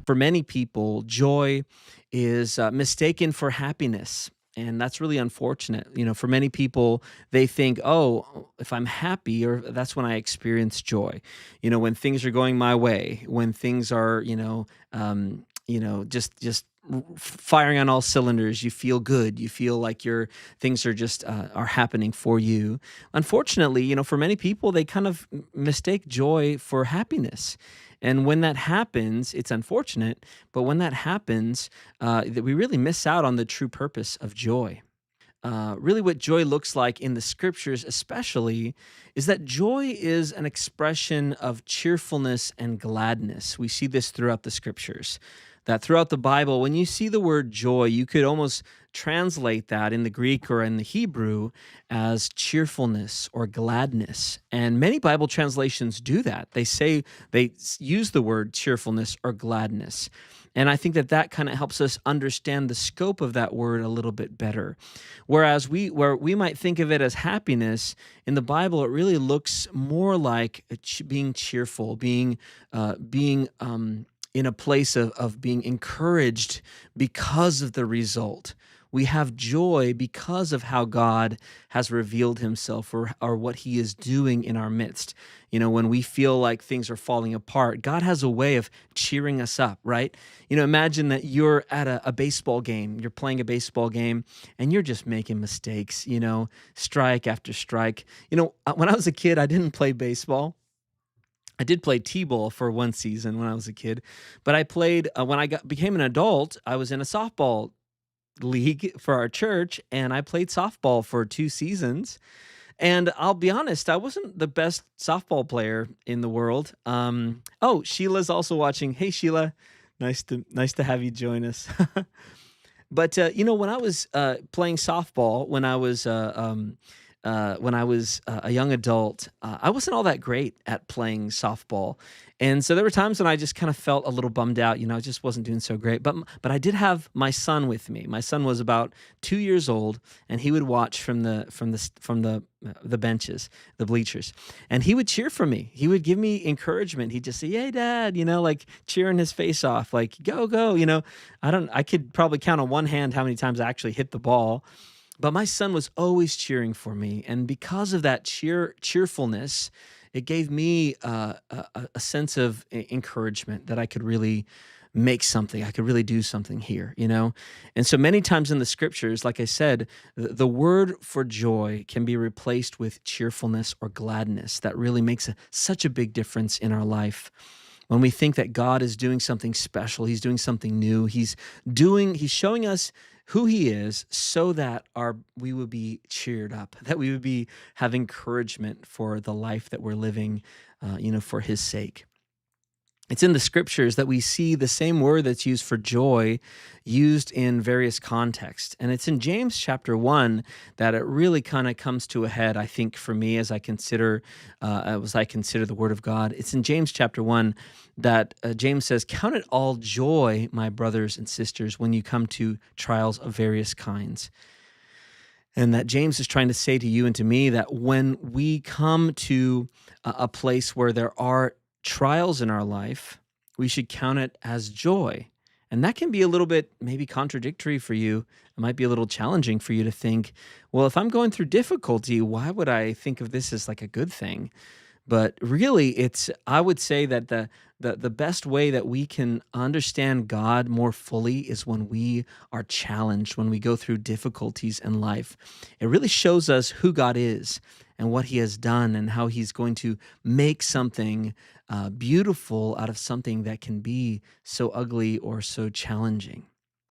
For many people, joy is mistaken for happiness. And that's really unfortunate. For many people, they think, oh, if I'm happy, or that's when I experience joy. When things are going my way, when things are, just firing on all cylinders, you feel good. You feel like your things are just are happening for you. Unfortunately, for many people, they kind of mistake joy for happiness. And when that happens, it's unfortunate, but when that happens, that we really miss out on the true purpose of joy. Really, what joy looks like in the scriptures, especially, is that joy is an expression of cheerfulness and gladness. We see this throughout the scriptures. That throughout the Bible, when you see the word joy, you could almost translate that in the Greek or in the Hebrew as cheerfulness or gladness. And many Bible translations do that. They use the word cheerfulness or gladness. And I think that that kind of helps us understand the scope of that word a little bit better. Whereas where we might think of it as happiness, in the Bible, it really looks more like being cheerful, being in a place of being encouraged because of the result. We have joy because of how God has revealed himself, or what he is doing in our midst. When we feel like things are falling apart, God has a way of cheering us up, right? Imagine that you're at a baseball game, you're playing a baseball game, and you're just making mistakes, strike after strike. When I was a kid, I didn't play baseball. I did play t-ball for one season when I was a kid, but I played when I became an adult. I was in a softball league for our church, and I played softball for 2 seasons. And I'll be honest, I wasn't the best softball player in the world. Oh, Sheila's also watching. Hey, Sheila, nice to have you join us. But when I was playing softball, when I was a young adult, I wasn't all that great at playing softball, and so there were times when I just kind of felt a little bummed out. I just wasn't doing so great. But I did have my son with me. My son was about 2 years old, and he would watch from the benches, the bleachers, and he would cheer for me. He would give me encouragement. He'd just say, "Hey, Dad," like cheering his face off, like "Go, go." I could probably count on one hand how many times I actually hit the ball. But my son was always cheering for me, and because of that cheerfulness, it gave me a sense of encouragement that I could really make something. I could really do something here. And so many times in the scriptures, like I said, the word for joy can be replaced with cheerfulness or gladness. That really makes such a big difference in our life. When we think that God is doing something special, he's doing something new, he's showing us who he is, so that we would be cheered up, that we would have encouragement for the life that we're living, for his sake. It's in the scriptures that we see the same word that's used for joy used in various contexts. And it's in James chapter 1 that it really kind of comes to a head, I think, for me as I consider the word of God. It's in James chapter 1 that James says, "Count it all joy, my brothers and sisters, when you come to trials of various kinds." And that James is trying to say to you and to me that when we come to a place where there are trials in our life, we should count it as joy. And that can be a little bit maybe contradictory for you. It might be a little challenging for you to think, well, if I'm going through difficulty, why would I think of this as like a good thing? But really, I would say that the best way that we can understand God more fully is when we are challenged, when we go through difficulties in life. It really shows us who God is and what he has done, and how he's going to make something beautiful out of something that can be so ugly or so challenging.